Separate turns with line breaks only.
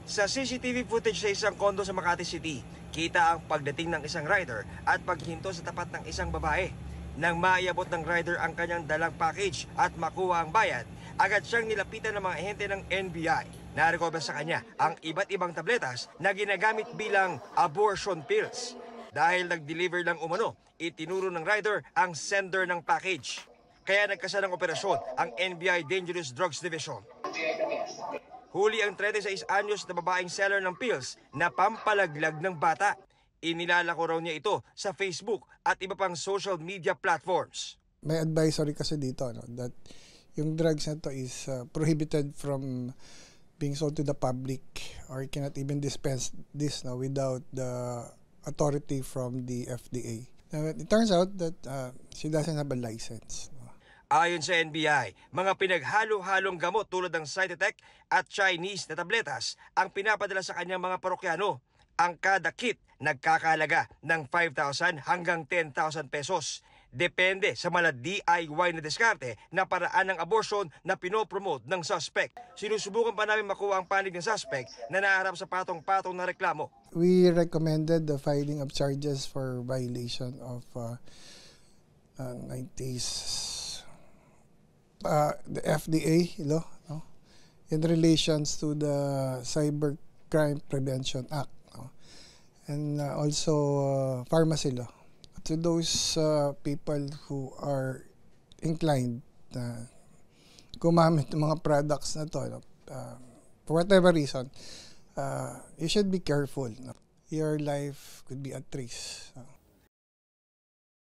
Sa CCTV footage sa isang kondo sa Makati City, kita ang pagdating ng isang rider at paghinto sa tapat ng isang babae. Nang maiabot ng rider ang kanyang dalang package at makuha ang bayad, agad siyang nilapitan ng mga ahente ng NBI. Na-recover sa kanya ang iba't ibang tabletas na ginagamit bilang abortion pills. Dahil nag-deliver lang umano, itinuro ng rider ang sender ng package. Kaya nagkasa ng operasyon ang NBI Dangerous Drugs Division. Huli ang 36 anyos na babaeng seller ng pills na pampalaglag ng bata. Inilalako raw niya ito sa Facebook at iba pang social media platforms.
May advisory kasi dito that yung drugs na to is prohibited from being sold to the public, or you cannot even dispense this without the authority from the FDA. It turns out that she doesn't have a license.
Ayon sa NBI, mga pinaghalo-halong gamot tulad ng Cytotec at Chinese na tabletas ang pinapadala sa kanyang mga parokyano. Ang kada kit nagkakahalaga ng 5,000 hanggang 10,000 pesos. Depende sa mala DIY na diskarte na paraan ng abortion na pinopromote ng suspect. Sinusubukan pa namin makuha ang panig ng suspect na naharap sa patong-patong na reklamo.
We recommended the filing of charges for violation of the FDA law, in relations to the Cybercrime Prevention Act, and also pharmacy law. To those people who are inclined na gumamit ng mga products na to, for whatever reason, you should be careful. Your life could be at risk.